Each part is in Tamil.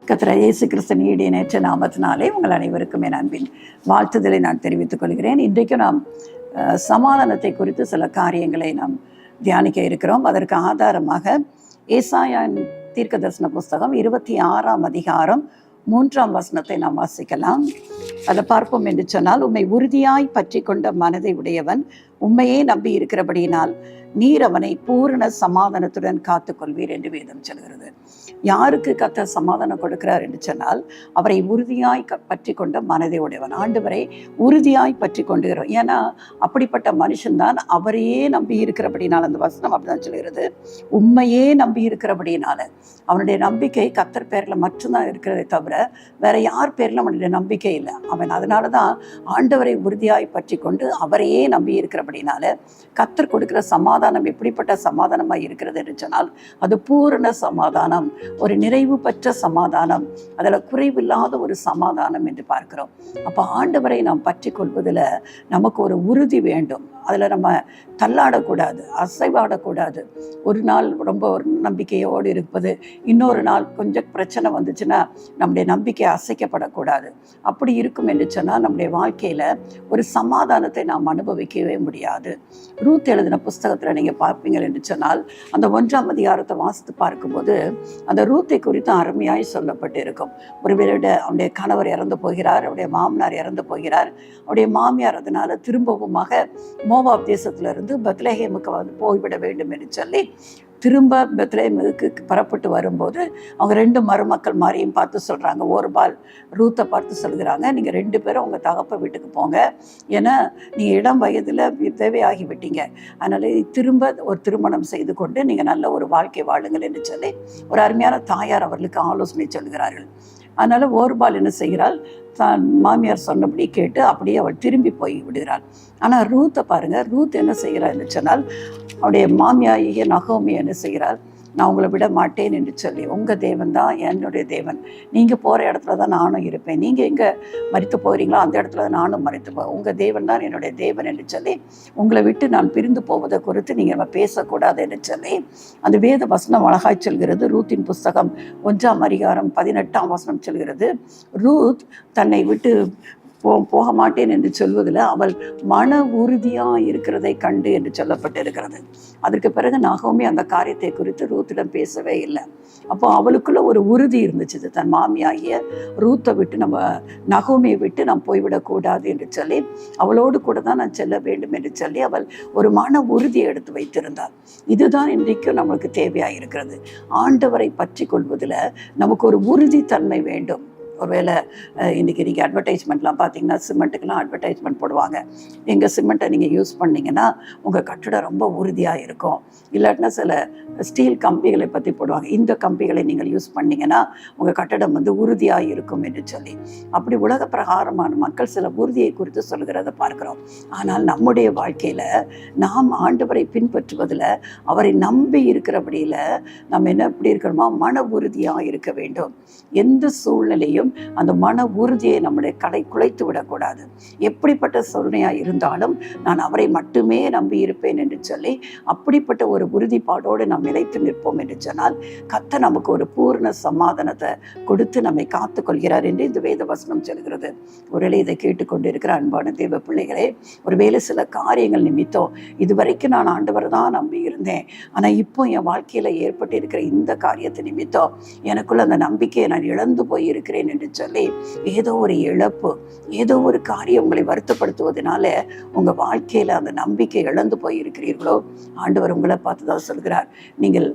கர்த்தர் இயேசு கிறிஸ்துவின் ஈடு நேற்ற நாமத்தினாலே உங்கள் அனைவருக்கும் என் அன்பின் வாழ்த்துதலை நான் தெரிவித்துக் கொள்கிறேன். இன்றைக்கு நாம் சமாதானத்தை குறித்து சில காரியங்களை நாம் தியானிக்க இருக்கிறோம். அதற்கு ஆதாரமாக ஏசாயாவின் தீர்க்க தரிசன புஸ்தகம் 26ஆம் அதிகாரம் 3ஆம் வசனத்தை நாம் வாசிக்கலாம். அதை பார்ப்போம் என்று சொன்னால், உம்மை உறுதியாய் பற்றி கொண்ட மனதை உடையவன் உண்மையே நம்பி இருக்கிறபடியினால் நீர் அவனை பூரண சமாதானத்துடன் காத்துக்கொள்வீர் என்று வேதம் சொல்கிறது. யாருக்கு கர்த்தர் சமாதானம் கொடுக்கிறார் என்று சொன்னால், அவரை உறுதியாய் பற்றி கொண்ட மனதை உடையவன். ஆண்டவரை உறுதியாய் பற்றி கொண்டுகிறோம். ஏன்னா அப்படிப்பட்ட மனுஷன்தான் அவரையே நம்பி இருக்கிறபடினால். அந்த வசனம் அப்படிதான் சொல்கிறது. உண்மையே நம்பி இருக்கிறபடினால அவனுடைய நம்பிக்கை கர்த்தர் பேரில் மட்டும்தான் இருக்கிறதே தவிர வேற யார் பேரில் அவனுடைய நம்பிக்கை இல்லை. அவன் அதனால தான் ஆண்டவரை உறுதியாய் பற்றி கொண்டு அவரையே நம்பி இருக்கிறபடினால கர்த்தர் கொடுக்கிற சமாதானம் எப்படிப்பட்ட சமாதானமாக இருக்கிறது என்று சொன்னால், அது பூரண சமாதானம், ஒரு நிறைவு பெற்ற சமாதானம், அதில் குறைவில்லாத ஒரு சமாதானம் என்று பார்க்கிறோம். அப்போ ஆண்டவரை நாம் பற்றி கொள்வதில் நமக்கு ஒரு உறுதி வேண்டும். அதில் நம்ம தள்ளாடக்கூடாது, அசைவாடக்கூடாது. ஒரு நாள் ரொம்ப ஒரு நம்பிக்கையோடு இருப்பது, இன்னொரு நாள் கொஞ்சம் பிரச்சனை வந்துச்சுன்னா நம்முடைய நம்பிக்கை அசைக்கப்படக்கூடாது. அப்படி இருக்கும் என்று சொன்னால் நம்முடைய வாழ்க்கையில் ஒரு சமாதானத்தை நாம் அனுபவிக்கவே முடியாது. ரூத் எழுதின புஸ்தகத்தில் நீங்கள் பார்ப்பீங்க என்று சொன்னால், அந்த 1ஆம் அதிகாரத்தை வாசித்து பார்க்கும்போது அந்த ரூத்தை குறித்து அருமையாய் சொல்லப்பட்டு இருக்கும். ஒருவருடைய அவருடைய கணவர் இறந்து போகிறார், அவருடைய மாமனார் இறந்து போகிறார், அவருடைய மாமியார் அதனால திரும்பவுமாக மோவாப் தேசத்திலிருந்து பெத்லெஹேமுக்கு போய்விட வேண்டும் என்று சொல்லி திரும்ப பெத்லெஹேமுக்கு புறப்பட்டு வரும்போது அவங்க 2 மருமக்கள் மாதிரியும் பார்த்து சொல்கிறாங்க. ஓர்பால் ரூத்தை பார்த்து சொல்கிறாங்க, நீங்கள் 2 பேரும் உங்கள் தகப்ப வீட்டுக்கு போங்க, ஏன்னா நீங்கள் இளம் வயதில் தேவையாகி விட்டீங்க, அதனால் திரும்ப ஒரு திருமணம் செய்து கொண்டு நீங்கள் நல்ல ஒரு வாழ்க்கை வாழுங்கள் என்று சொல்லி ஒரு அருமையான தாயார் அவர்களுக்கு ஆலோசனை சொல்கிறார்கள். அதனால் ஓர்பால் என்ன செய்கிறாள், தான் மாமியார் சொன்னபடி கேட்டு அப்படியே அவள் திரும்பி போய் விடுகிறாள். ஆனால் ரூத்தை பாருங்கள், ரூத் என்ன செய்கிறாள்னு சொன்னால், அவருடைய மாமியாரிய நகோமி என்ன செய்கிறாள், நான் உங்களை விட மாட்டேன் என்று சொல்லி, உங்கள் தேவன் தான் என்னுடைய தேவன், நீங்கள் போகிற இடத்துல தான் நானும் இருப்பேன், நீங்கள் எங்கே மரித்து போகிறீங்களோ அந்த இடத்துல தான் நானும் மரித்து போவேன், உங்கள் தேவன் தான் என்னுடைய தேவன் என்று சொல்லி, உங்களை விட்டு நான் பிரிந்து போவதை குறித்து நீங்கள் பேசக்கூடாது என்று சொல்லி அந்த வேத வசனம் அழகாய் சொல்கிறது. ரூத்தின் புஸ்தகம் 1ஆம் அதிகாரம் 18ஆம் வசனம் சொல்கிறது, ரூத் தன்னை விட்டு போக மாட்டேன் என்று சொல்வதில் அவள் மன உறுதியாக இருக்கிறதை கண்டு என்று சொல்லப்பட்டிருக்கிறது. அதற்கு பிறகு நகோமி அந்த காரியத்தை குறித்து ரூத்திடம் பேசவே இல்லை. அப்போ அவளுக்குள்ள ஒரு உறுதி இருந்துச்சு, தன் மாமியாகிய ரூத்தை விட்டு நம்ம நகோமியை விட்டு நாம் போய்விடக்கூடாது என்று சொல்லி, அவளோடு கூட தான் நான் செல்ல வேண்டும் என்று சொல்லி அவள் ஒரு மன உறுதியை எடுத்து வைத்திருந்தாள். இதுதான் இன்றைக்கும் நம்மளுக்கு தேவையாக இருக்கிறது. ஆண்டவரை பற்றி கொள்வதில் நமக்கு ஒரு உறுதித்தன்மை வேண்டும். ஒருவேளை இன்றைக்கி நீங்கள் அட்வர்டைஸ்மெண்ட்லாம் பார்த்தீங்கன்னா, சிமெண்ட்டுக்கெல்லாம் அட்வர்டைஸ்மெண்ட் போடுவாங்க. எங்கள் சிமெண்ட்டை நீங்கள் யூஸ் பண்ணிங்கன்னா உங்கள் கட்டிடம் ரொம்ப உறுதியாக இருக்கும். இல்லாட்டினா சில ஸ்டீல் கம்பிகளை பற்றி போடுவாங்க, இந்த கம்பிகளை நீங்கள் யூஸ் பண்ணிங்கன்னா உங்கள் கட்டிடம் உறுதியாக இருக்கும் என்று சொல்லி. அப்படி உலக பிரகாரமான மக்கள் சில உறுதியை குறித்து சொல்கிறத பார்க்குறோம். ஆனால் நம்முடைய வாழ்க்கையில் நாம் ஆண்டவரை பின்பற்றுவதில், அவரை நம்பி இருக்கிறபடியில் நம்ம என்ன எப்படி இருக்கணுமா, மன உறுதியாக இருக்க வேண்டும். எந்த சூழ்நிலையும் அந்த மன உறுதியை நம்முடைய குலைத்து விடக்கூடாது. எப்படிப்பட்ட சூழ்நிலையாக இருந்தாலும் நான் அவரை மட்டுமே நம்பி இருப்பேன் என்று சொல்லி அப்படிப்பட்ட ஒரு உறுதிப்பாடோடு நாம் நிலைத்து நிற்போம் என்று சொன்னால், கர்த்தர் நமக்கு ஒரு பூர்ண சமாதானத்தை கொடுத்து நம்மை காத்துக்கொள்கிறார் என்று இந்த வேத வசனம் சொல்கிறது. ஒருவேளை இதை கேட்டுக்கொண்டிருக்கிற அன்பான தேவ பிள்ளைகளே, ஒருவேளை சில காரியங்கள் நிமித்தம் இதுவரைக்கும் நான் ஆண்டவரை தான் நம்பி இருந்தேன், ஆனால் இப்போ என் வாழ்க்கையில் ஏற்பட்டு இருக்கிற இந்த காரியத்தை நிமித்தம் எனக்குள்ள அந்த நம்பிக்கையை நான் இழந்து போய் இருக்கிறேன் என்று சொல்லி, ஏதோ ஒரு இழப்பு, ஏதோ ஒரு காரியம் உங்களை வருத்தப்படுத்துவதனால உங்கள் வாழ்க்கையில் அந்த நம்பிக்கை இழந்து போயிருக்கிறீர்களோ, ஆண்டவர் உங்களை பார்த்து தான் சொல்கிறார், நீங்கள்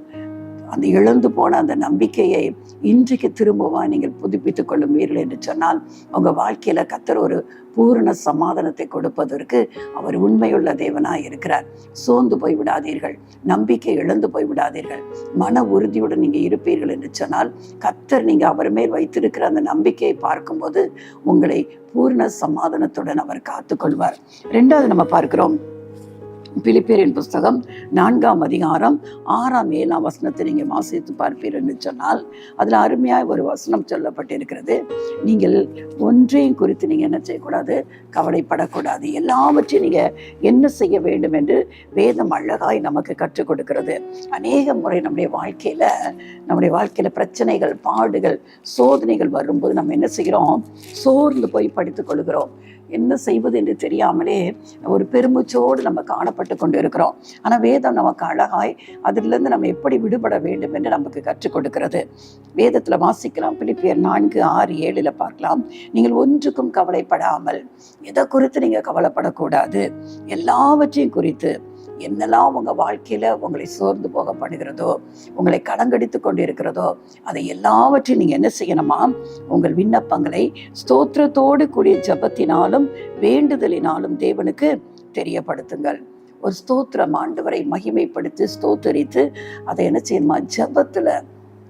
அந்த இழந்து போன அந்த நம்பிக்கையை இன்றைக்கு திரும்பவா நீங்கள் புதுப்பித்துக் கொள்ளுவீர்கள் என்று சொன்னால், உங்கள் வாழ்க்கையில் கர்த்தர் ஒரு பூரண சமாதானத்தை கொடுப்பதற்கு அவர் உண்மையுள்ள தேவனாய் இருக்கிறார். சோர்ந்து போய்விடாதீர்கள், நம்பிக்கை இழந்து போய்விடாதீர்கள், மன உறுதியுடன் நீங்கள் இருப்பீர்கள் என்று சொன்னால், கர்த்தர் நீங்கள் அவர் மேல் வைத்திருக்கிற அந்த நம்பிக்கையை பார்க்கும்போது உங்களை பூரண சமாதானத்துடன் அவர் காத்துக்கொள்வார். 2வது நம்ம பார்க்கிறோம், பிலிப்பியரின் புஸ்தகம் 4ஆம் அதிகாரம் 6ஆம் 7ஆம் வசனத்தை நீங்கள் வாசித்து பார்ப்பீர் என்று சொன்னால் அதில் அருமையாக ஒரு வசனம் சொல்லப்பட்டிருக்கிறது. நீங்கள் ஒன்றையும் குறித்து நீங்கள் என்ன செய்யக்கூடாது, கவலைப்படக்கூடாது. எல்லாவற்றையும் நீங்கள் என்ன செய்ய வேண்டும் என்று வேதம் அழகாய் நமக்கு கற்றுக் கொடுக்கிறது. அநேக முறை நம்முடைய வாழ்க்கையில் பிரச்சனைகள், பாடுகள், சோதனைகள் வரும்போது நம்ம என்ன செய்கிறோம், சோர்ந்து போய் படித்துக் கொள்கிறோம். என்ன செய்வது என்று தெரியாமலே ஒரு பெருமூச்சோடு நம்ம காணப்பட்டு கொண்டு இருக்கிறோம். ஆனால் வேதம் நமக்கு அழகாய் அதிலிருந்து நம்ம எப்படி விடுபட வேண்டும் என்று நமக்கு கற்றுக் கொடுக்கிறது. வேதத்தில் வாசிக்கலாம். பிலிப்பியர் 4:6-7 பார்க்கலாம். நீங்கள் ஒன்றுக்கும் கவலைப்படாமல், எதை குறித்து நீங்கள் கவலைப்படக்கூடாது, எல்லாவற்றையும் குறித்து என்னெல்லாம் உங்கள் வாழ்க்கையில் உங்களை சோர்ந்து போக பண்ணுகிறதோ, உங்களை கடங்கடித்து கொண்டு இருக்கிறதோ, அதை எல்லாவற்றையும் நீங்கள் என்ன செய்யணுமா, உங்கள் விண்ணப்பங்களை ஸ்தோத்திரத்தோடு கூடிய ஜெபத்தினாலும் வேண்டுதலினாலும் தேவனுக்கு தெரியப்படுத்துங்கள். ஒரு ஸ்தோத்திரம் ஆண்டவரை மகிமைப்படுத்தி ஸ்தோத்தரித்து அதை என்ன செய்யணுமா, ஜெபத்தில்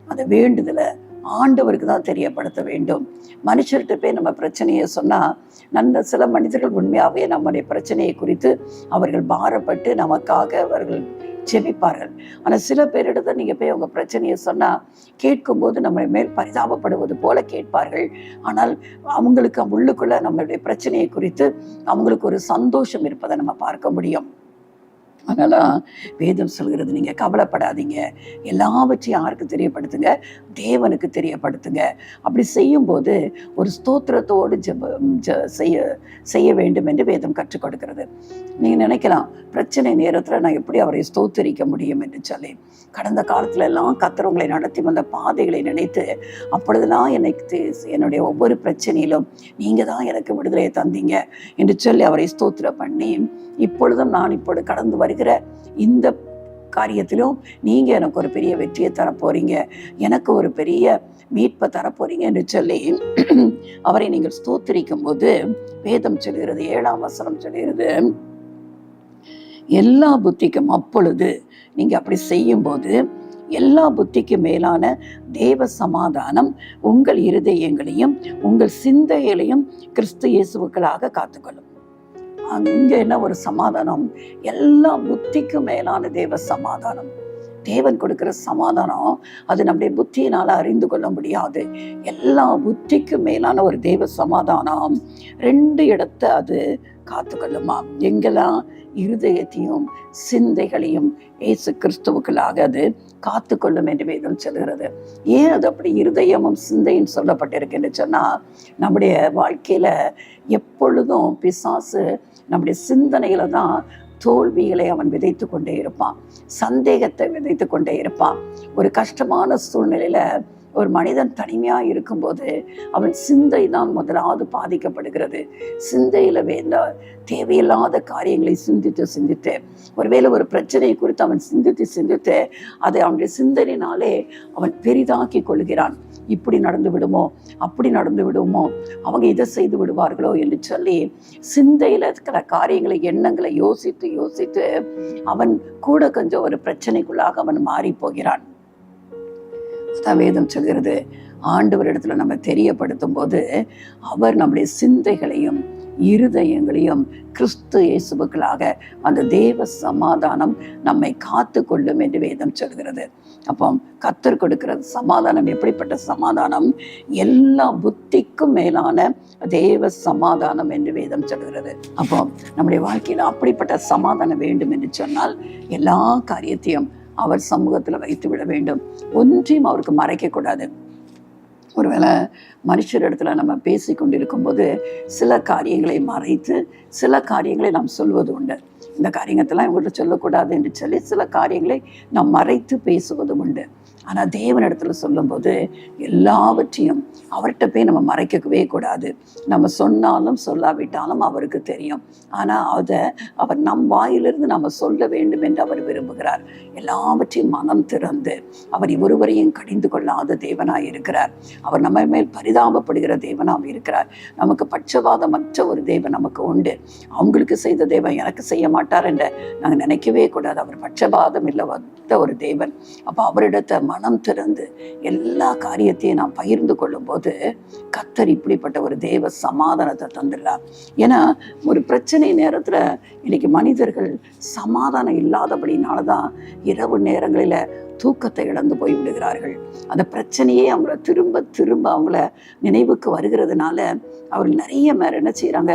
அதை வேண்டுதலை ஆண்டவருக்கு தான் தெரியப்படுத்த வேண்டும். மனுஷர்கிட்ட போய் நம்ம பிரச்சனையை சொன்னால் சில மனிதர்கள் உண்மையாகவே நம்முடைய பிரச்சனையை குறித்து அவர்கள் பாரப்பட்டு நமக்காக அவர்கள் ஜெபிப்பார்கள். ஆனால் சில பேரிடத்தை நீங்கள் போய் அவங்க பிரச்சனையை சொன்னால் கேட்கும்போது நம்ம மேல் பரிதாபப்படுவது போல கேட்பார்கள். ஆனால் அவங்களுக்கு உள்ளுக்குள்ள நம்மளுடைய பிரச்சனையை குறித்து அவங்களுக்கு ஒரு சந்தோஷம் இருப்பதை நம்ம பார்க்க முடியும். அதனால் வேதம் சொல்கிறது, நீங்கள் கவலைப்படாதீங்க, எல்லாவற்றையும் யாருக்கு தெரியப்படுத்துங்க, தேவனுக்கு தெரியப்படுத்துங்க. அப்படி செய்யும்போது ஒரு ஸ்தோத்திரத்தோடு செய்ய வேண்டும் என்று வேதம் கற்றுக் கொடுக்கிறது. நீங்கள் நினைக்கலாம், பிரச்சனை நேரத்தில் நான் எப்படி அவரை ஸ்தோத்தரிக்க முடியும் என்று சொல்லி. கடந்த காலத்துல எல்லாம் கர்த்தர் நடத்தி வந்த பாதைகளை நினைத்து அப்பொழுதெல்லாம் என்னுடைய ஒவ்வொரு பிரச்சனையிலும் நீங்கள் தான் எனக்கு விடுதலையை தந்தீங்க என்று சொல்லி அவரை ஸ்தோத்திரம் பண்ணி, இப்பொழுதும் நான் இப்பொழுது கடந்து வருகிற இந்த காரியத்திலும் நீங்கள் எனக்கு ஒரு பெரிய வெற்றியை தரப்போறீங்க, எனக்கு ஒரு பெரிய மீட்பை தரப்போறீங்க என்று சொல்லி அவரை நீங்கள் ஸ்தோத்திரிக்கும் போது வேதம் சொல்கிறது, 7ஆம் வசனம் சொல்கிறது, எல்லா புத்திக்கும், அப்பொழுது நீங்க அப்படி செய்யும் போது எல்லா புத்திக்கு மேலான தேவ சமாதானம் உங்கள் இருதயங்களையும் உங்கள் சிந்தைகளையும் கிறிஸ்து இயேசுவுக்களாக காத்துக்கொள்ளும். அங்க என்ன ஒரு சமாதானம், எல்லா புத்திக்கும் மேலான தேவ சமாதானம். தேவன் கொடுக்கிற சமாதானம் அது நம்முடைய புத்தியினால அறிந்து கொள்ள முடியாது. எல்லா புத்திக்கும் மேலான ஒரு தேவ சமாதானம் 2 இடத்தை அது காத்துக்கொள்ளுமா. எங்கெல்லாம் இருதயத்தையும் சிந்தைகளையும் இயேசு கிறிஸ்துவுக்களாக அது காத்துக்கொள்ளும் என்று வேதம் சொல்கிறது. ஏன் அது அப்படி இருதயமும் சிந்தையும் சொல்லப்பட்டிருக்கு என்று சொன்னால், நம்முடைய வாழ்க்கையில எப்பொழுதும் பிசாசு நம்முடைய சிந்தனையில தான் தோல்விகளை அவன் விதைத்து கொண்டே இருப்பான், சந்தேகத்தை விதைத்து கொண்டே இருப்பான். ஒரு கஷ்டமான சூழ்நிலையில ஒரு மனிதன் தனிமையாக இருக்கும்போது அவன் சிந்தை தான் முதலாவது பாதிக்கப்படுகிறது. சிந்தையில் தேவையில்லாத காரியங்களை சிந்தித்து ஒருவேளை ஒரு பிரச்சனை குறித்து அவன் சிந்தித்து அதை அவனுடைய சிந்தனையினாலே அவன் பெரிதாக்கி கொள்கிறான். இப்படி நடந்து விடுமோ, அப்படி நடந்து விடுமோ, அவங்க இதை செய்து விடுவார்களோ என்று சொல்லி சிந்தையில் இருக்கிற காரியங்களை, எண்ணங்களை யோசித்து அவன் கூட கொஞ்சம் ஒரு பிரச்சனைக்குள்ளாக அவன் மாறி போகிறான். அதான் வேதம் சொல்கிறது, ஆண்டவரிடத்துல நம்ம தெரியப்படுத்தும் போது அவர் நம்முடைய சிந்தைகளையும் இருதயங்களையும் கிறிஸ்து இயேசுவுக்களாக அந்த தேவ சமாதானம் நம்மை காத்து கொள்ளும் என்று வேதம் சொல்கிறது. அப்போ கர்த்தர் கொடுக்கிற சமாதானம் எப்படிப்பட்ட சமாதானம், எல்லா புத்திக்கும் மேலான தேவ சமாதானம் என்று வேதம் சொல்கிறது. அப்போ நம்முடைய வாழ்க்கையில அப்படிப்பட்ட சமாதானம் வேண்டும் என்று சொன்னால் எல்லா காரியத்தையும் அவர் சமூகத்தில் வைத்து விட வேண்டும். ஒன்றையும் அவருக்கு மறைக்கக்கூடாது. ஒருவேளை மனுஷரிடத்துல நம்ம பேசி கொண்டிருக்கும் போது சில காரியங்களை மறைத்து சில காரியங்களை நாம் சொல்வது உண்டு. இந்த காரியத்தெல்லாம் இவங்கள்ட்ட சொல்லக்கூடாது என்று சொல்லி சில காரியங்களை நாம் மறைத்து பேசுவதும் உண்டு. ஆனால் தேவனிடத்துல சொல்லும்போது எல்லாவற்றையும் அவர்கிட்ட போய் நம்ம மறைக்கவே கூடாது. நம்ம சொன்னாலும் சொல்லாவிட்டாலும் அவருக்கு தெரியும். ஆனால் அதை அவர் நம் வாயிலிருந்து நம்ம சொல்ல வேண்டும் என்று அவர் விரும்புகிறார். எல்லாவற்றையும் மனம் திறந்து அவர் ஒருவரையும் கடிந்து கொள்ளாத தேவனாய் இருக்கிறார். அவர் நம்ம மேல் பரிதாபப்படுகிற தேவனாக இருக்கிறார். நமக்கு பட்சபாதமற்ற ஒரு தேவன் நமக்கு உண்டு. அவங்களுக்கு செய்த தேவன் எனக்கு செய்ய மாட்டார் என்று நாங்கள் நினைக்கவே கூடாது. அவர் பட்சபாதம் இல்லை ஒரு தேவன். அப்போ அவரிடத்தை மனம் திறந்து எல்லா காரியத்தையும் நாம் பகிர்ந்து கொள்ளும் போது கர்த்தர் இப்படிப்பட்ட ஒரு தேவ சமாதானத்தை தந்துடலாம். ஏன்னா ஒரு பிரச்சனை நேரத்தில் இன்னைக்கு மனிதர்கள் சமாதானம் இல்லாதபடினாலதான் இரவு நேரங்களில் தூக்கத்தை இழந்து போய் விடுகிறார்கள். அந்த பிரச்சனையே அவங்கள திரும்ப திரும்ப அவங்கள நினைவுக்கு வருகிறதுனால அவர்கள் நிறைய பேர் என்ன செய்யறாங்க,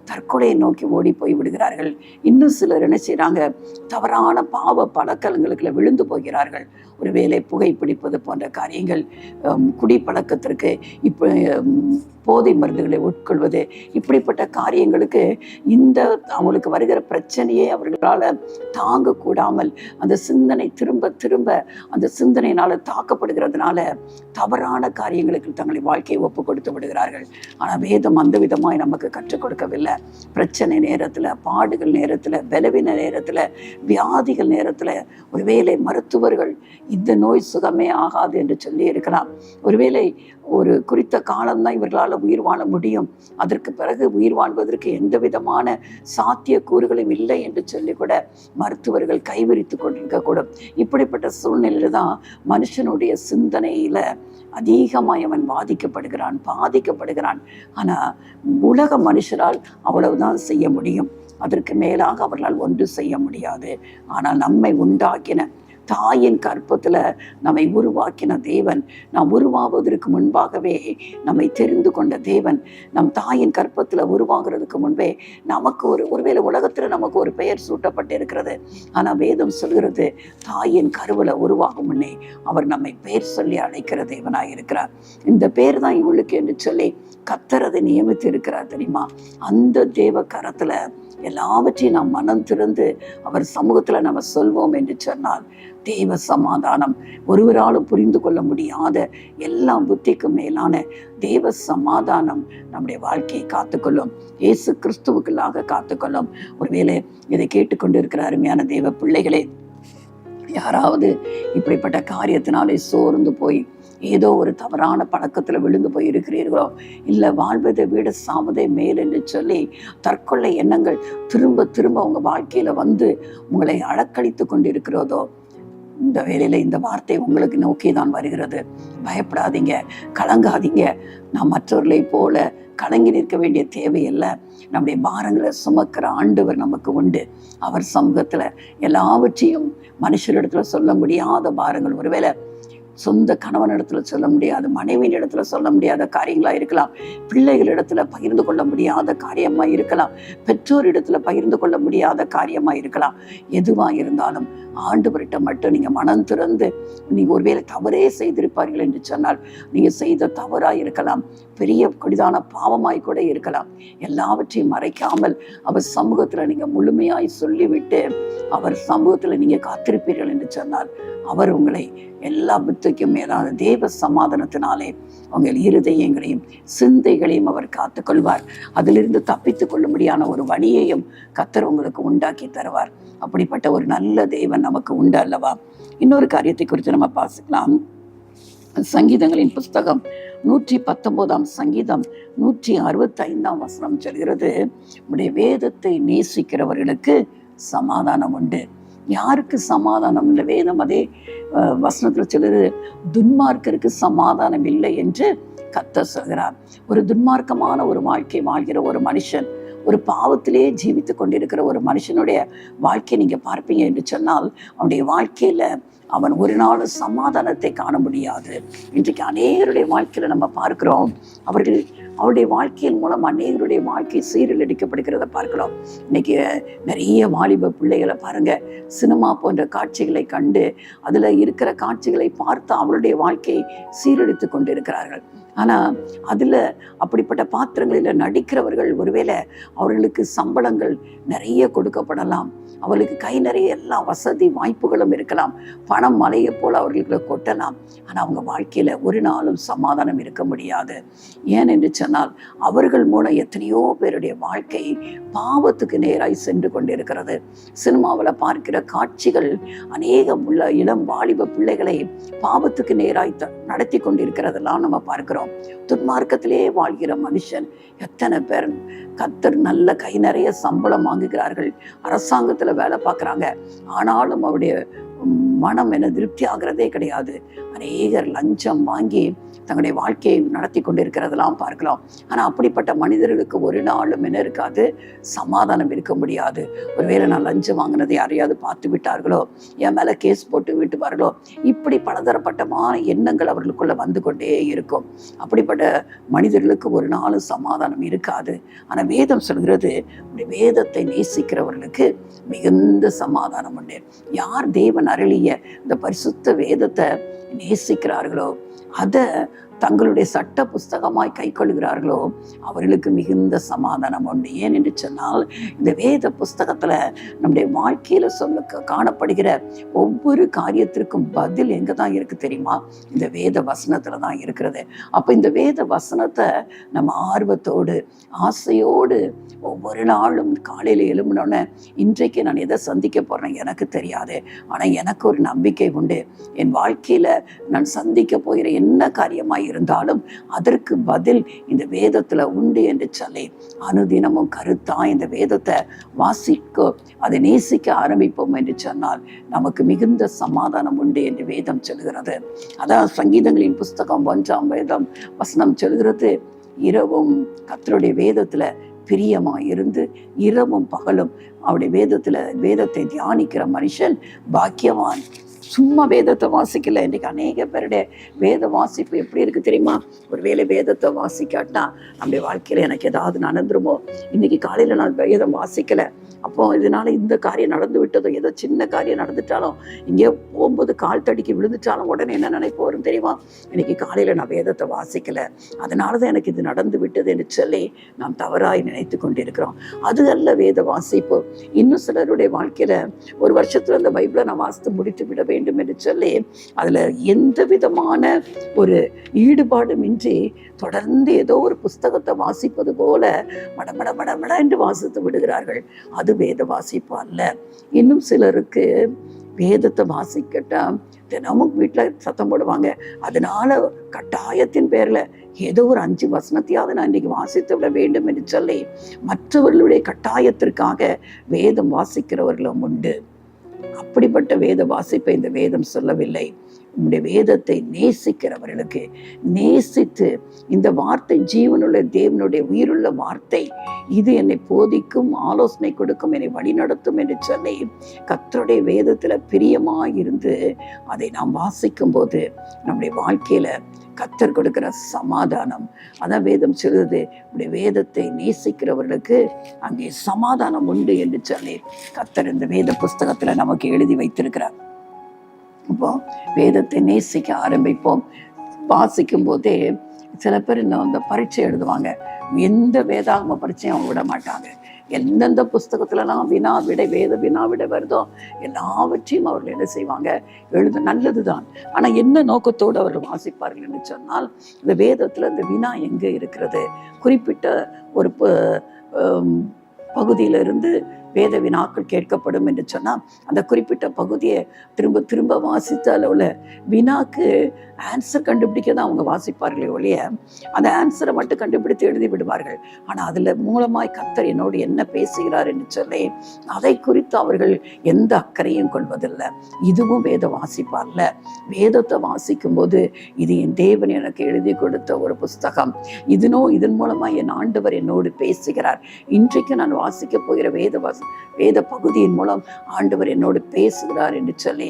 தற்கொலையை நோக்கி ஓடி போய் விடுகிறார்கள். இன்னும் சிலர் என்ன செய்யறாங்க, தவறான பாவ பழக்கங்களுக்குள்ள விழுந்து போகிறார்கள். ஒருவேளை புகைப்பிடிப்பது போன்ற காரியங்கள், குடிப்பழக்கத்திற்கு இப்போ போதை மருந்துகளை உட்கொள்வது, இப்படிப்பட்ட காரியங்களுக்கு இந்த அவங்களுக்கு வருகிற பிரச்சனையே அவர்களால் தாங்க கூடாமல் அந்த சிந்தனை திரும்ப திரும்ப அந்த சிந்தனையினால தாக்கப்படுகிறதுனால தவறான காரியங்களுக்கு தங்களை வாழ்க்கையை ஒப்பு கொடுத்து விடுகிறார்கள். ஆனால் வேதம் அந்த விதமாய் நமக்கு கற்றுக் கொடுக்கவில்லை. பிரச்சனை நேரத்தில், பாடுகள் நேரத்தில், பலவீன நேரத்தில், வியாதிகள் நேரத்தில் ஒருவேளை மருத்துவர்கள் இந்த நோய் சுகமே ஆகாது என்று சொல்லி இருக்கலாம். ஒருவேளை ஒரு குறித்த காலம்தான் இவர்களால் உயிர் வாழ முடியும், அதற்கு பிறகு உயிர் வாழ்வதற்கு எந்த விதமான சாத்திய கூறுகளும் இல்லை என்று சொல்லி கூட மருத்துவர்கள் கைவிரித்து கொண்டிருக்கக்கூடும். இப்படிப்பட்ட சூழ்நிலையில தான் மனுஷனுடைய சிந்தனையில அதிகமாய் அவன் பாதிக்கப்படுகிறான். ஆனா உலக மனுஷரால் அவ்வளவுதான் செய்ய முடியும், அதற்கு மேலாக அவர்களால் ஒன்று செய்ய முடியாது. ஆனால் நம்மை உண்டாக்கின தாயின் கற்பத்துல நம்மை உருவாக்கின தேவன், நாம் உருவாவதற்கு முன்பாகவே நம்மை தெரிந்து கொண்ட தேவன், நம் தாயின் கற்பத்துல உருவாகிறதுக்கு முன்பே நமக்கு ஒருவேளை உலகத்துல நமக்கு ஒரு பெயர் சூட்டப்பட்டு இருக்கிறது. ஆனா வேதம் சொல்கிறது, தாயின் கருவுல உருவாகும் முன்னே அவர் நம்மை பெயர் சொல்லி அழைக்கிற தேவனாய் இருக்கிறார். இந்த பேர் தான் இவளுக்கு என்று சொல்லி கர்த்தர் அதை நியமித்து இருக்கிறார் தெரியுமா? அந்த தேவ கரத்துல எல்லாவற்றையும் நாம் மனம் திறந்து அவர் சமூகத்துல நம்ம சொல்வோம் என்று சொன்னால் தேவ சமாதானம், ஒருவராலும் புரிந்து கொள்ள முடியாத எல்லா புத்திக்கும் மேலான தேவ சமாதானம் நம்முடைய வாழ்க்கையை காத்துக்கொள்ளும், இயேசு கிறிஸ்துவுக்குள்ளாக காத்துக்கொள்ளும். ஒருவேளை இதை கேட்டுக்கொண்டு இருக்கிற அருமையான தேவ பிள்ளைகளே, யாராவது இப்படிப்பட்ட காரியத்தினாலே சோர்ந்து போய் ஏதோ ஒரு தவறான பழக்கத்துல விழுந்து போய் இருக்கிறீர்களோ, இல்லை வாழ்வதை விட சாவதை மேல் என்று சொல்லி தற்கொலை எண்ணங்கள் திரும்ப திரும்ப உங்க வாழ்க்கையில வந்து உங்களை அலக்கழித்து கொண்டு இருக்கிறதோ, இந்த வேளையில இந்த வார்த்தை உங்களுக்கு நோக்கி தான் வருகிறது. பயப்படாதீங்க, கலங்காதீங்க. நாம் மற்றவர்களை போல கலங்கி நிற்க வேண்டிய தேவையில்லை. நம்முடைய பாரங்களை சுமக்கிற ஆண்டவர் நமக்கு உண்டு. அவர் சமூகத்துல எல்லாவற்றையும் மனுஷரிடத்துல சொல்ல முடியாத பாரங்கள், ஒருவேளை சொந்த கணவனிடத்துல சொல்ல முடியாது, மனைவியின் இடத்துல சொல்ல முடியாத காரியங்களா இருக்கலாம், பிள்ளைகளிடத்துல பகிர்ந்து கொள்ள முடியாத காரியமா இருக்கலாம், பெற்றோர் இடத்துல பகிர்ந்து கொள்ள முடியாத காரியமா இருக்கலாம். எதுவா இருந்தாலும் ஆண்டவர்கிட்ட மட்டும் நீங்க மனம் திறந்து, நீங்க ஒருவேளை தவறே செய்திருப்பார்கள் என்று சொன்னால், நீங்க செய்த தவறா இருக்கலாம், பெரிய கொடிதான பாவமாய் கூட இருக்கலாம், எல்லாவற்றையும் மறைக்காமல் அவர் சமூகத்துல நீங்க முழுமையாய் சொல்லிவிட்டு அவர் சமூகத்துல நீங்க காத்திருப்பீர்கள் என்று சொன்னால், அவர் உங்களை எல்லா புத்திக்கும் மேலான தேவ சமாதானத்தினாலே உங்கள் இருதயங்களையும் சிந்தைகளையும் அவர் காத்துக்கொள்வார். அதிலிருந்து தப்பித்துக் கொள்ளும்படியான ஒரு வழியையும் கர்த்தர் உங்களுக்கு உண்டாக்கி தருவார். அப்படிப்பட்ட ஒரு நல்ல தேவன் நமக்கு உண்டு அல்லவா? இன்னொரு காரியத்தை குறித்து நம்ம பார்க்கலாம். சங்கீதங்களின் புஸ்தகம் 119 சங்கீதம் 165 வசனம் சொல்கிறது, உடைய வேதத்தை நேசிக்கிறவர்களுக்கு சமாதானம் உண்டு. யாருக்கு சமாதானம் இல்லை? வேதம் அதே வசனத்துல சொல்லுது, துன்மார்க்கருக்கு சமாதானம் இல்லை என்று கர்த்தர் சொல்கிறார். ஒரு துன்மார்க்கமான ஒரு வாழ்க்கை வாழ்கிற ஒரு மனுஷன், ஒரு பாவத்திலே ஜீவித்து கொண்டிருக்கிற ஒரு மனுஷனுடைய வாழ்க்கையை நீங்க பார்ப்பீங்க என்று சொன்னால், அவனுடைய வாழ்க்கையில அவன் ஒரு நாள் சமாதானத்தை காண முடியாது. இன்றைக்கு அநேகருடைய வாழ்க்கையில நம்ம பார்க்கிறோம், அவருடைய வாழ்க்கையின் மூலம் அநேகருடைய வாழ்க்கை சீரழிக்கப்படுகிறத பார்க்கிறோம். இன்னைக்கு நிறைய வாலிப பிள்ளைகளை பாருங்க, சினிமா போன்ற காட்சிகளை கண்டு அதுல இருக்கிற காட்சிகளை பார்த்து அவளுடைய வாழ்க்கையை சீரழித்து கொண்டு இருக்கிறார்கள். ஆனா அதுல அப்படிப்பட்ட பாத்திரங்களில் நடிக்கிறவர்கள் ஒருவேளை அவர்களுக்கு சம்பளங்கள் நிறைய கொடுக்கப்படலாம், அவர்களுக்கு கை நிறைய எல்லா வசதி வாய்ப்புகளும் இருக்கலாம், பணம் மலையை போல அவர்களுக்கு கொட்டலாம். ஆனா அவங்க வாழ்க்கையில ஒரு நாளும் சமாதானம் இருக்க முடியாது. ஏன் என்று சொன்னால், அவர்கள் மூலம் எத்தனையோ பேருடைய வாழ்க்கை பாவத்துக்கு நேராய் சென்று கொண்டிருக்கிறது. சினிமாவில் பார்க்கிற காட்சிகள் அநேக இளம் வாலிப பிள்ளைகளை பாவத்துக்கு நேராய் நடத்தி கொண்டிருக்கிறதெல்லாம் நம்ம பார்க்கிறோம். துன்மார்க்கத்திலே வாழ்கிற மனுஷன் எத்தனை பேர் கர்த்தர் நல்ல கை நிறைய சம்பளம் வாங்குகிறார்கள், அரசாங்கத்துல வேலை பார்க்குறாங்க, ஆனாலும் அவருடைய மனம் என்ன திருப்தி ஆகிறதே கிடையாது. அநேகர் லஞ்சம் வாங்கி தங்களுடைய வாழ்க்கையை நடத்தி கொண்டிருக்கிறதெல்லாம் பார்க்கலாம். ஆனால் அப்படிப்பட்ட மனிதர்களுக்கு ஒரு நாளும் என்ன இருக்காது, சமாதானம் இருக்க முடியாது. ஒருவேளை நான் லஞ்சம் வாங்கினதை யாரையாவது பார்த்து விட்டார்களோ, என் மேலே கேஸ் போட்டு விட்டுவார்களோ, இப்படி பலதரப்பட்டமான எண்ணங்கள் அவர்களுக்குள்ள வந்து கொண்டே இருக்கும். அப்படிப்பட்ட மனிதர்களுக்கு ஒரு நாளும் சமாதானம் இருக்காது. ஆனால் வேதம் சொல்கிறது, வேதத்தை நேசிக்கிறவர்களுக்கு மிகுந்த சமாதானம் உண்டு. யார் தேவன் அருளிய இந்த பரிசுத்த வேதத்தை நேசிக்கிறார்களோ, அதை தங்களுடைய சட்ட புஸ்தகமாய் கை கொள்கிறார்களோ, அவர்களுக்கு மிகுந்த சமாதானம் உண்டு. ஏன் என்று சொன்னால், இந்த வேத புஸ்தகத்துல நம்முடைய வாழ்க்கையில காணப்படுகிற ஒவ்வொரு காரியத்திற்கும் பதில் எங்க தான் இருக்கு தெரியுமா? இந்த வேத வசனத்துல தான் இருக்கிறது. அப்ப இந்த வேத வசனத்தை நம்ம ஆர்வத்தோடு ஆசையோடு ஒவ்வொரு நாளும் காலையில எழும்பினோன்னே, இன்றைக்கு நான் எதை சந்திக்க போறேன் எனக்கு தெரியாது, ஆனா எனக்கு ஒரு நம்பிக்கை உண்டு. என் வாழ்க்கையில நான் சந்திக்க போகிற என்ன காரியமாய் இருந்தாலும் அதற்கு பதில் இந்த வேதத்துல உண்டு என்று சொல்லி அனுதினமும் கருத்தா இந்த வேதத்தை வாசிக்க, அதை நேசிக்க ஆரம்பிப்போம் என்று சொன்னால் நமக்கு மிகுந்த சமாதானம் உண்டு என்று வேதம் சொல்கிறது. அதான் சங்கீதங்களின் புஸ்தகம் 1ஆம் வேதம் வசனம் சொல்கிறது, இரவும் கர்த்தருடைய வேதத்துல பிரியமாய் இருந்து இரவும் பகலும் அவருடைய வேதத்தை தியானிக்கிற மனுஷன் பாக்கியவான். சும்மா வேதத்தை வாசிக்கல. இன்றைக்கு அநேக பேருடைய வேத வாசிப்பு எப்படி இருக்குது தெரியுமா? ஒருவேளை வேதத்தை வாசிக்காட்டா நம்முடைய வாழ்க்கையில் எனக்கு ஏதாவது நடந்துருமோ, இன்னைக்கு காலையில் நான் வேதம் வாசிக்கலை, அப்போ இதனால இந்த காரியம் நடந்து விட்டதோ, ஏதோ சின்ன காரியம் நடந்துட்டாலும், இங்கே போகும்போது கால் தடிக்கி விழுந்துட்டாலும் உடனே என்ன நினைப்பு வரும் தெரியுமா? இன்னைக்கு காலையில் நான் வேதத்தை வாசிக்கலை, அதனால தான் எனக்கு இது நடந்து விட்டது என்று சொல்லி நாம் தவறாய் நினைத்து கொண்டிருக்கிறோம். அது அல்ல வேத வாசிப்பு. இன்னும் சிலருடைய வாழ்க்கையில் ஒரு வருஷத்துல அந்த பைபிளை நான் வாசித்து முடித்து விட வேண்டும் என்று சொல்லி அதுல எந்த விதமான ஒரு ஈடுபாடுமின்றி தொடர்ந்து ஏதோ ஒரு புஸ்தகத்தை வாசிப்பது போல மடமட என்று வாசித்து விடுகிறார்கள். அது வேத வாசிப்பு அல்ல. இன்னும் சிலருக்கு வேதத்தை வாசிக்கட்டா தினமும் வீட்டில் சத்தம் போடுவாங்க. அதனால கட்டாயத்தின் பேர்ல ஏதோ ஒரு 5 வசனத்தையாவது நான் இன்னைக்கு வாசித்து விட வேண்டும் என்று சொல்லி மற்றவர்களுடைய கட்டாயத்திற்காக வேதம் வாசிக்கிறவர்களும் உண்டு. அப்படிப்பட்ட வேத வாசிப்பை இந்த வேதம் சொல்லவில்லை. உங்களுடைய வேதத்தை நேசிக்கிறவர்களுக்கு, நேசித்து இந்த வார்த்தை ஜீவனுள்ள தேவனுடைய உயிருள்ள வார்த்தை, இது என்னை போதிக்கும், ஆலோசனை கொடுக்கும், என்னை வழிநடத்தும் என்று சொல்லி கர்த்தருடைய வேதத்துல பிரியமாயிருந்து அதை நாம் வாசிக்கும் போது நம்முடைய வாழ்க்கையில கர்த்தர் கொடுக்கிற சமாதானம், அதான் வேதம் சொல்லுது, உடைய வேதத்தை நேசிக்கிறவர்களுக்கு அங்கே சமாதானம் உண்டு என்று சொல்லி கர்த்தர் இந்த வேத புஸ்தகத்துல நமக்கு எழுதி வைத்திருக்கிறார். இப்போ வேதத்தை நேசிக்க ஆரம்பிப்போம். வாசிக்கும் போதே சில பேர் இந்த பரீட்சை எழுதுவாங்க. எந்த வேதாகம பரீட்சையும் அவங்க விட மாட்டாங்க. எந்தெந்த புஸ்தகத்துலலாம் வேத வினா விட வருதோ எல்லாவற்றையும் அவர்கள் என்ன செய்வாங்க, நல்லது தான். ஆனால் என்ன நோக்கத்தோடு அவர்கள் வாசிப்பார்கள் என்று சொன்னால், இந்த வேதத்தில் இந்த வினா எங்கே இருக்கிறது, குறிப்பிட்ட ஒரு பகுதியிலிருந்து வேத வினாக்கள் கேட்கப்படும் என்று சொன்னால் அந்த குறிப்பிட்ட பகுதியை திரும்ப திரும்ப வாசித்த அளவில் வினாக்கு ஆன்சர் கண்டுபிடிக்க தான் அவங்க வாசிப்பார்களே ஒழிய அந்த ஆன்சரை மட்டும் கண்டுபிடித்து எழுதி விடுவார்கள். ஆனால் அதில் மூலமாய் கர்த்தர் என்னோடு என்ன பேசுகிறார் என்று சொல்லி அதை குறித்து அவர்கள் எந்த அக்கறையும் கொள்வதில்லை. இதுவும் வேத வாசிப்பார்ல. வேதத்தை வாசிக்கும் போது இது என் தேவன் எனக்கு எழுதி கொடுத்த ஒரு புஸ்தகம், இதன் மூலமாக என் ஆண்டவர் என்னோடு பேசுகிறார். இன்றைக்கு நான் வாசிக்க போகிற வேத பகுதியின் மூலம் ஆண்டவர் என்னோடு பேசுகிறார் என்று சொல்லி,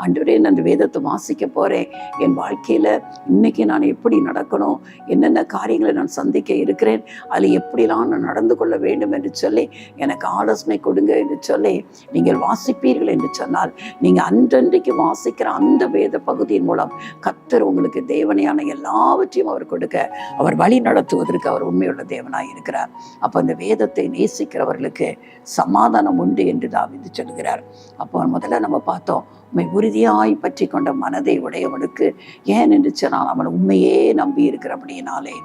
ஆண்டவரே நான் அந்த வேதத்தை வாசிக்க போறேன், என் வாழ்க்கையில இன்னைக்கு நான் எப்படி நடக்கணும், என்னென்ன காரியங்களை நான் சந்திக்க இருக்கிறேன், அதில் எப்படிலாம் நான் நடந்து கொள்ள வேண்டும் என்று சொல்லி எனக்கு ஆலோசனை கொடுங்க என்று சொல்லி நீங்கள் வாசிப்பீர்கள் என்று சொன்னால், நீங்கள் அன்றன்றைக்கு வாசிக்கிற அந்த வேத பகுதியின் மூலம் கர்த்தர் உங்களுக்கு தேவனையான எல்லாவற்றையும் அவர் கொடுக்க, அவர் வழி நடத்துவதற்கு அவர் உண்மையுள்ள தேவனாய் இருக்கிறார். அப்போ அந்த வேதத்தை நேசிக்கிறவர்களுக்கு சமாதானம் உண்டு என்று தாவீது சொல்கிறார். அப்போ முதல்ல நம்ம பார்த்தோம், உண்மை உறுதியாய் பற்றி கொண்ட மனதை உடையவனுக்கு ஏன் என்று சொன்னால் அவன் உண்மையே நம்பி இருக்கிறபடினாலே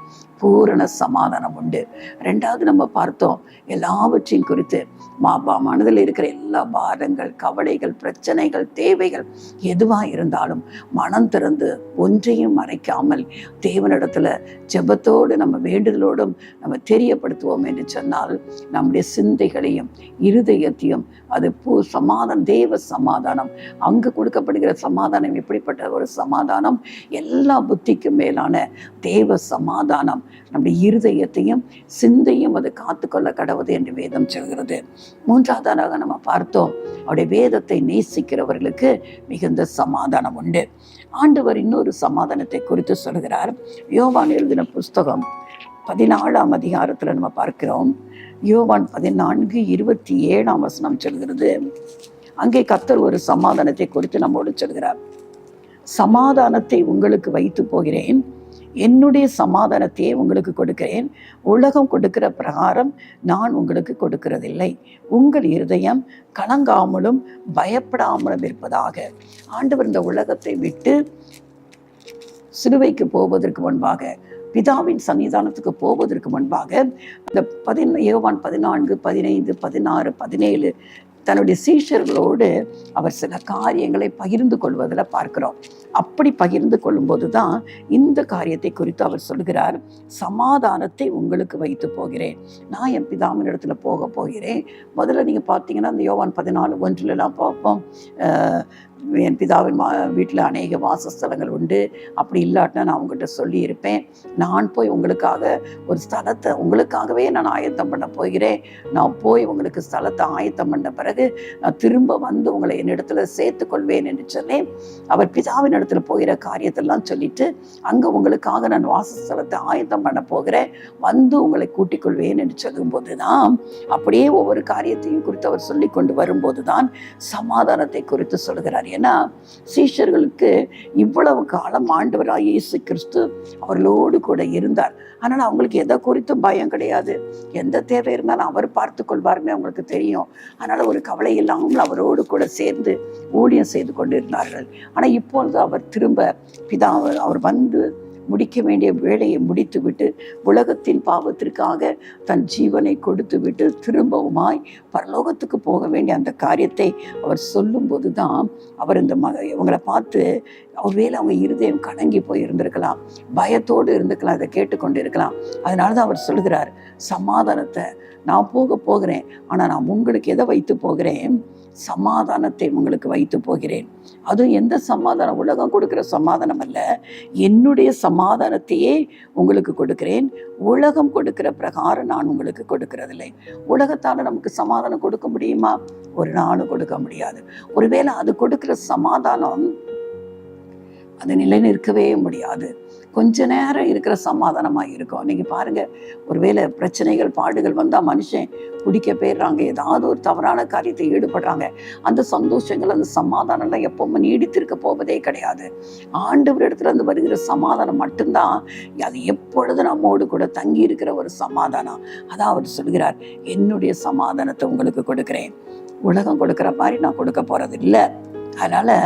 பூரண சமாதானம் உண்டு. ரெண்டாவது நம்ம பார்த்தோம், எல்லாவற்றையும் குறித்து மனதில் இருக்கிற எல்லா பாரங்கள், கவலைகள், பிரச்சனைகள், தேவைகள் எதுவாக இருந்தாலும் மனம் திறந்து ஒன்றையும் மறைக்காமல் தேவனிடத்துல ஜெபத்தோடு நம்ம வேண்டுதலோடும் நம்ம தெரியப்படுத்துவோம் என்று சொன்னால் நம்முடைய சிந்தைகளையும் இருதயத்தையும் அது தேவ சமாதானம் அங்கு கொடுக்கப்படுகிற சமாதானம் எப்படிப்பட்ட ஒரு சமாதானம்? எல்லா புத்திக்கும் மேலான தேவ சமாதானம் நம்முடைய இருதயத்தையும் சிந்தையும் அது காத்துக்கொள்ள கடவுது என்று வேதம் சொல்கிறது. மூன்றாவதாக நம்ம பார்த்தோம், அவருடைய வேதத்தை நேசிக்கிறவர்களுக்கு மிகுந்த சமாதானம் உண்டு. ஆண்டவர் இன்னொரு சமாதானத்தை குறித்து சொல்கிறார். யோவான் எழுதின புஸ்தகம் 14ஆம் அதிகாரத்தில் நம்ம பார்க்கிறோம். யோவான் 14:27 சொல்கிறது. அங்கே கர்த்தர் ஒரு சமாதானத்தை குறித்து நம்மோடு சொல்கிறார். சமாதானத்தை உங்களுக்கு வைத்து போகிறேன், என்னுடைய சமாதானத்தையே உங்களுக்கு கொடுக்கிறேன். உலகம் கொடுக்கிற பிரகாரம் நான் உங்களுக்கு கொடுக்கிறதில்லை. உங்கள் இருதயம் கலங்காமலும் பயப்படாமலும் இருப்பதாக. ஆண்டவர் இந்த உலகத்தை விட்டு சிலுவைக்கு போவதற்கு முன்பாக, பிதாவின் சன்னிதானத்துக்கு போவதற்கு முன்பாக, அந்த யோவான் 14, 15, 16, 17 தன்னுடைய சீஷர்களோடு அவர் சில காரியங்களை பகிர்ந்து கொள்வதில் பார்க்கிறோம். அப்படி பகிர்ந்து கொள்ளும்போது தான் இந்த காரியத்தை குறித்து அவர் சொல்கிறார். சமாதானத்தை உங்களுக்கு வைத்து போகிறேன், நான் என் பிதாவின் இடத்துல போகிறேன். முதல்ல நீங்கள் பார்த்தீங்கன்னா அந்த யோவான் 14:1 பார்ப்போம், என் பிதாவின் வீட்டில் அநேக வாசஸ்தலங்கள் உண்டு, அப்படி இல்லாட்டினா நான் உங்கள்கிட்ட சொல்லியிருப்பேன். நான் போய் உங்களுக்காக ஒரு ஸ்தலத்தை உங்களுக்காகவே நான் ஆயத்தம் பண்ண போகிறேன். நான் போய் உங்களுக்கு ஸ்தலத்தை ஆயத்தம் பண்ண பிறகு நான் திரும்ப வந்து உங்களை என்னிடத்துல சேர்த்து கொள்வேன் என்று சொல்லி அவர் பிதாவின் இடத்துல போகிற காரியத்தெல்லாம் சொல்லிட்டு, அங்கே உங்களுக்காக நான் வாசஸ்தலத்தை ஆயத்தம் பண்ண போகிறேன், வந்து உங்களை கூட்டிக் கொள்வேன் என்று சொல்லும்போது தான், அப்படியே ஒவ்வொரு காரியத்தையும் குறித்து அவர் சொல்லி கொண்டு வரும்போது தான் சமாதானத்தை குறித்து சொல்கிறார். ஏன்னா சீஷர்களுக்கு இவ்வளவு காலம் ஆண்டவராகிய இயேசு கிறிஸ்து அவர்களோடு கூட இருந்தார். ஆனால் அவங்களுக்கு எதை குறித்தும் பயம் கிடையாது. எந்த தேவை இருந்தாலும் அவர் பார்த்து கொள்வாருன்னு அவங்களுக்கு தெரியும். அதனால ஒரு கவலை இல்லாமல் அவரோடு கூட சேர்ந்து ஊழியம் செய்து கொண்டு இருந்தார்கள். ஆனால் இப்பொழுது அவர் திரும்ப அவர் வந்து முடிக்க வேண்டிய வேலையை முடித்து விட்டு உலகத்தின் பாவத்திற்காக தன் ஜீவனை கொடுத்து விட்டு திரும்பவுமாய் பரலோகத்துக்கு போக வேண்டிய அந்த காரியத்தை அவர் சொல்லும்போது தான் அவர் இந்த இவங்களை பார்த்து, ஒருவேளை அவங்க இருதயம் கலங்கி போய் இருந்திருக்கலாம், பயத்தோடு இருந்துக்கலாம், அதை கேட்டுக்கொண்டு இருக்கலாம். அதனால தான் அவர் சொல்கிறார், சமாதானத்தை நான் போகிறேன், ஆனால் நான் உங்களுக்கு எதை வைத்து போகிறேன்? சமாதானத்தை உங்களுக்கு வைத்து போகிறேன். அதுவும் எந்த சமாதானம்? உலகம் கொடுக்கிற சமாதானம் அல்ல, என்னுடைய சமாதானத்தையே உங்களுக்கு கொடுக்கிறேன். உலகம் கொடுக்கிற பிரகாரம் நான் உங்களுக்கு கொடுக்கிறதில்லை. உலகத்தால் நமக்கு சமாதானம் கொடுக்க முடியுமா? ஒரு நாளும் கொடுக்க முடியாது. ஒருவேளை அது கொடுக்கிற சமாதானம் அது நிலை நிற்கவே முடியாது. கொஞ்ச நேரம் இருக்கிற சமாதானமாக இருக்கும். நீங்கள் பாருங்கள், ஒருவேளை பிரச்சனைகள் பாடுகள் வந்தால் மனுஷன் குடிக்க போயிடுறாங்க, ஏதாவது ஒரு தவறான காரியத்தை ஈடுபடுறாங்க. அந்த சந்தோஷங்கள் அந்த சமாதானம்லாம் எப்பவுமே நீடித்திருக்க போவதே கிடையாது. ஆண்டவர் இடத்துல இருந்து வருகிற சமாதானம் மட்டும்தான் அது எப்பொழுது நம்மோடு கூட தங்கி இருக்கிற ஒரு சமாதானம். அதான் அவர் சொல்கிறார், என்னுடைய சமாதானத்தை உங்களுக்கு கொடுக்கிறேன், உலகம் கொடுக்குற மாதிரி நான் கொடுக்க போறது இல்லை. அதனால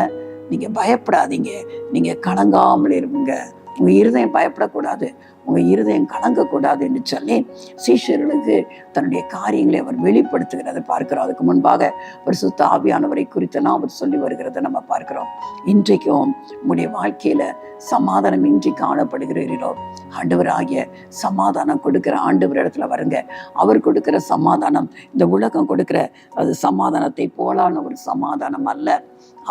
நீங்கள் பயப்படாதீங்க, நீங்கள் கலங்காமல் இருங்க. உங்கள் இருதயம் பயப்படக்கூடாது, உங்கள் இருதயம் கலங்கக்கூடாது என்று சொல்லி சீஷர்களுக்கு தன்னுடைய காரியங்களை அவர் வெளிப்படுத்துகிறதை பார்க்கிறோம். அதுக்கு முன்பாக பரிசுத்த ஆவியானவரை குறித்தெல்லாம் அவர் சொல்லி வருகிறத நம்ம பார்க்கிறோம். இன்றைக்கும் உங்களுடைய வாழ்க்கையில் சமாதானம் இன்றி காணப்படுகிறீர்களோ, ஆண்டவராகிய சமாதானம் கொடுக்கிற ஆண்டவர் இடத்துல வருங்க. அவர் கொடுக்கிற சமாதானம் இந்த உலகம் கொடுக்கிற அது சமாதானத்தை போலான ஒரு சமாதானம் அல்ல.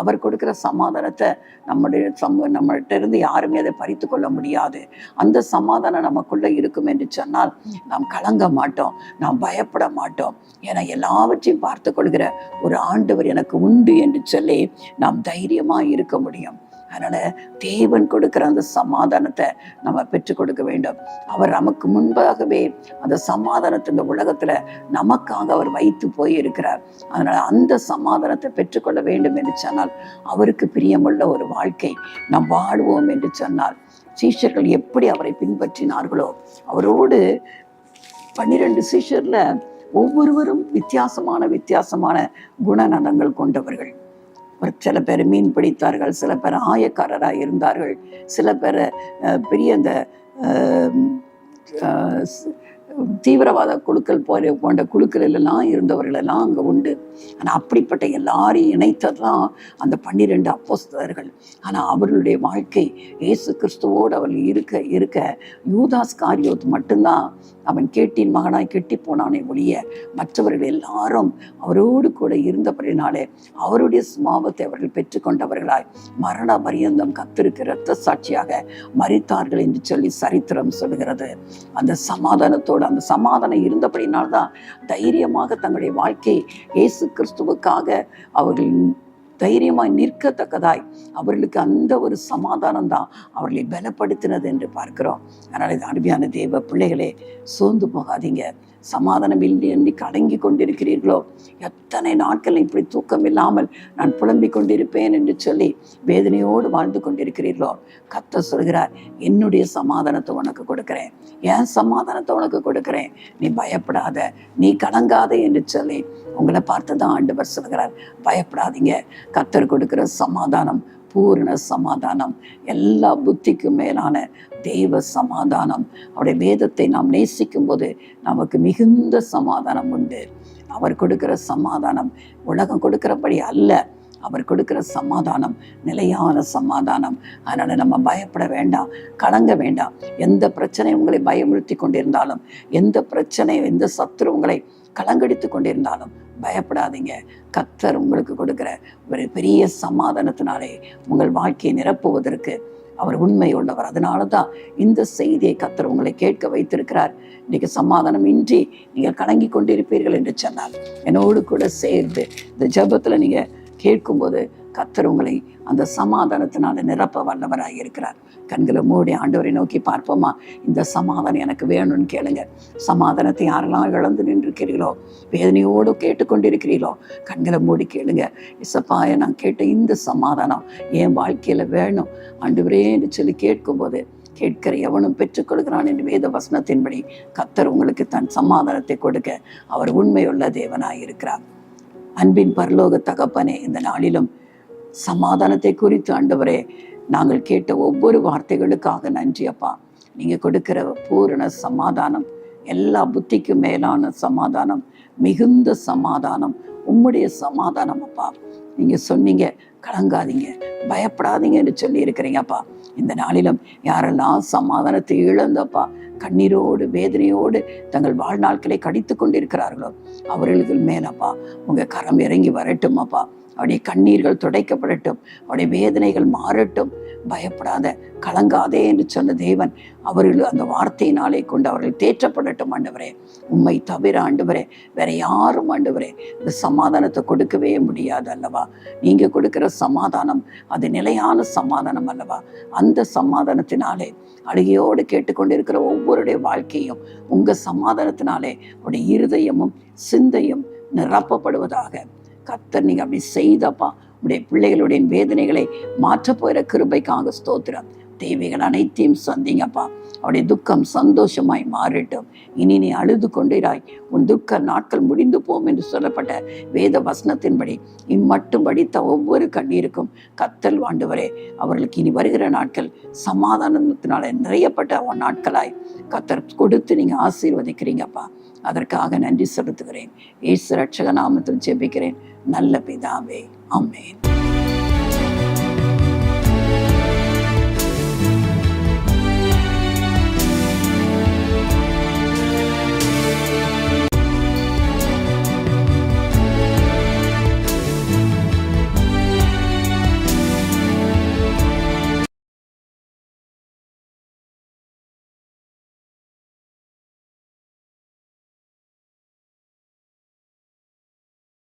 அவர் கொடுக்கிற சமாதானத்தை நம்மகிட்ட இருந்து யாருமே அதை பறித்து கொள்ள முடியாது. அந்த சமாதானம் நமக்குள்ள இருக்கும் என்று சொன்னால் நாம் கலங்க மாட்டோம், நாம் பயப்பட மாட்டோம். ஏன்னா எல்லாவற்றையும் பார்த்து கொள்கிற ஒரு ஆண்டவர் எனக்கு உண்டு என்று சொல்லி நாம் தைரியமாக இருக்க முடியும். அதனால தேவன் கொடுக்கிற அந்த சமாதானத்தை நம்ம பெற்றுக் கொடுக்க வேண்டும். அவர் நமக்கு முன்பாகவே அந்த சமாதானத்தை இந்த உலகத்துல நமக்காக அவர் வைத்து போய் இருக்கிறார். அதனால அந்த சமாதானத்தை பெற்றுக்கொள்ள வேண்டும் என்று சொன்னால், அவருக்கு பிரியமுள்ள ஒரு வாழ்க்கை நாம் வாழ்வோம் என்று சொன்னால், சீஷர்கள் எப்படி அவரை பின்பற்றினார்களோ, அவரோடு 12 சீஷர்ல ஒவ்வொருவரும் வித்தியாசமான குணநலங்கள் கொண்டவர்கள். சில பேர் மீன் பிடித்தார்கள், சில பேர் ஆயக்காரராக இருந்தார்கள், சில பேர் பெரிய அந்த தீவிரவாத குழுக்கள் போன்ற குழுக்களெல்லாம் இருந்தவர்களெல்லாம் அங்கே உண்டு. ஆனால் அப்படிப்பட்ட எல்லாரையும் இணைத்தது தான் அந்த 12 அப்போஸ்தலர்கள். ஆனால் அவர்களுடைய வாழ்க்கை இயேசு கிறிஸ்துவோடு அவர்கள் இருக்க இருக்க யூதாஸ் காரியோத் மட்டும்தான் அவன் கேட்டின் மகனாய் கெட்டி போனானே ஒழிய மற்றவர்கள் எல்லாரும் அவரோடு கூட இருந்தபடினாலே அவருடைய சுபாவத்தை அவர்கள் பெற்றுக்கொண்டவர்களாய் மரண பரியந்தம் கர்த்தருக்கு இரத்த சாட்சியாக மரித்தார்கள் என்று சொல்லி சரித்திரம் சொல்கிறது. அந்த சமாதானத்தோடு அந்த சமாதானம் இருந்தபடினால்தான் தைரியமாக தங்களுடைய வாழ்க்கை இயேசு கிறிஸ்துவுக்காக அவர்கள் தைரியமாய் நிற்கத்தக்கதாய் அவர்களுக்கு அந்த ஒரு சமாதானம் தான் அவர்களை பலப்படுத்தினது என்று பார்க்கிறோம். அதனால் இது அருமையான தேவ பிள்ளைகளே, சோர்ந்து போகாதீங்க. சமாதானம் இல்லை என்று கலங்கி கொண்டிருக்கிறீர்களோ, எத்தனை நாட்கள் இப்படி தூக்கம் இல்லாமல் நான் புலம்பிக் கொண்டிருப்பேன் என்று சொல்லி வேதனையோடு வாழ்ந்து கொண்டிருக்கிறீர்களோ, கர்த்தர் சொல்கிறார், என்னுடைய சமாதானத்தை உனக்கு கொடுக்கிறேன், என் சமாதானத்தை உனக்கு கொடுக்கிறேன், நீ பயப்படாத, நீ கலங்காத என்று சொல்லி உங்களை பார்த்து தான் ஆண்டவர் சொல்கிறார். பயப்படாதீங்க. கர்த்தர் கொடுக்கிற சமாதானம் பூரண சமாதானம், எல்லா புத்திக்கும் மேலான தெய்வ சமாதானம். அவருடைய வேதத்தை நாம் நேசிக்கும் போது நமக்கு மிகுந்த சமாதானம் உண்டு. அவர் கொடுக்கிற சமாதானம் உலகம் கொடுக்கிறபடி அல்ல. அவர் கொடுக்கிற சமாதானம் நிலையான சமாதானம். அதனால் நம்ம பயப்பட வேண்டாம், கலங்க வேண்டாம். எந்த பிரச்சனை உங்களை பயமுறுத்தி கொண்டிருந்தாலும், எந்த பிரச்சனை, எந்த சத்துரு உங்களை கலங்கடித்து கொண்டிருந்தாலும் பயப்படாதீங்க. கர்த்தர் உங்களுக்கு கொடுக்கிற ஒரு பெரிய சமாதானத்தினாலே உங்கள் வாழ்க்கையை நிரப்புவதற்கு அவர் உண்மை உள்ளவர். அதனால தான் இந்த செய்தியை கர்த்தர் உங்களை கேட்க வைத்திருக்கிறார். இன்னைக்கு சமாதானம் இன்றி நீங்கள் கலங்கி கொண்டிருப்பீர்கள் என்று சொன்னால் என்னோடு கூட சேர்ந்து இந்த ஜெபத்தில் நீங்கள் கேட்கும்போது கர்த்தர் உங்களை அந்த சமாதானத்தினால நிரப்ப வல்லவராக இருக்கிறார். கண்களை மூடி ஆண்டவரை நோக்கி பார்ப்போமா? இந்த சமாதானம் எனக்கு வேணும்னு கேளுங்க. சமாதானத்தை யாரெல்லாம் இழந்து நின்றிருக்கிறீர்களோ, வேதனையோடு கேட்டுக்கொண்டிருக்கிறீர்களோ, கண்களை மூடி கேளுங்க. இசப்பாய நான் கேட்ட இந்த சமாதானம் என் வாழ்க்கையில் வேணும் ஆண்டவரே என்று சொல்லி கேட்கும்போது கேட்கிற எவனும் பெற்றுக்கொள்கிறான் என்று வேத வசனத்தின்படி கர்த்தர் உங்களுக்கு தன் சமாதானத்தை கொடுக்க அவர் உண்மையுள்ள தேவனாய் இருக்கிறார். அன்பின் பரலோக தகப்பனே, இந்த நாளிலும் சமாதானத்தை குறித்து ஆண்டவரே நாங்கள் கேட்ட ஒவ்வொரு வார்த்தைகளுக்காக நன்றி அப்பா. நீங்கள் கொடுக்கிற பூரண சமாதானம், எல்லா புத்திக்கும் மேலான சமாதானம், மிகுந்த சமாதானம், உம்முடைய சமாதானம் அப்பா. நீங்கள் சொன்னீங்க, கலங்காதீங்க, பயப்படாதீங்க என்று சொல்லி இருக்கிறீங்கப்பா. இந்த நாளிலும் யாரெல்லாம் சமாதானத்தை இழந்தப்பா கண்ணீரோடு வேதனையோடு தங்கள் வாழ்நாட்களை கடித்து கொண்டிருக்கிறார்களோ அவர்களுக்கு மேலப்பா உங்கள் கரம் இறங்கி வரட்டும் அப்பா. அவருடைய கண்ணீர்கள் துடைக்கப்படட்டும், அவருடைய வேதனைகள் மாறட்டும். பயப்படாத, கலங்காதே என்று சொன்ன தேவன் அவர்கள் அந்த வார்த்தையினாலே கொண்டு அவர்கள் தேற்றப்படட்டும். ஆண்டவரே, உம்மை தவிர ஆண்டவரே வேற யாரும் ஆண்டவரே இந்த சமாதானத்தை கொடுக்கவே முடியாது அல்லவா? நீங்க கொடுக்கிற சமாதானம் அது நிலையான சமாதானம் அல்லவா? அந்த சமாதானத்தினாலே அழுகையோடு கேட்டுக்கொண்டிருக்கிற ஒவ்வொருடைய வாழ்க்கையும் உங்க சமாதானத்தினாலே உடைய இருதயமும் சிந்தையும் நிரப்பப்படுவதாக. கர்த்தர் நீங்க அப்படி செய்தப்பா. உடைய பிள்ளைகளுடைய வேதனைகளை மாற்றப் போகிற கிருபைக்காக ஸ்தோத்திரம். தேவைகள் அனைத்தையும் சந்திங்கப்பா. அவருடைய துக்கம் சந்தோஷமாய் மாறட்டும். இனி நீ அழுது கொண்டிராய், உன் துக்க நாட்கள் முடிந்து போம் என்று சொல்லப்பட்ட வேத வசனத்தின்படி இம்மட்டும் படித்த ஒவ்வொரு கண்ணீருக்கும் கர்த்தர் ஆண்டவரே அவர்களுக்கு இனி வருகிற நாட்கள் சமாதானத்தினால நிறையப்பட்ட நாட்களாய் கர்த்தர் கொடுத்து நீங்க ஆசீர்வதிக்கிறீங்கப்பா. அதற்காக நன்றி செலுத்துகிறேன். இயேசு ரட்சக நாமத்தில் ஜெபிக்கிறேன் நல்ல பிதாவே, ஆமென்.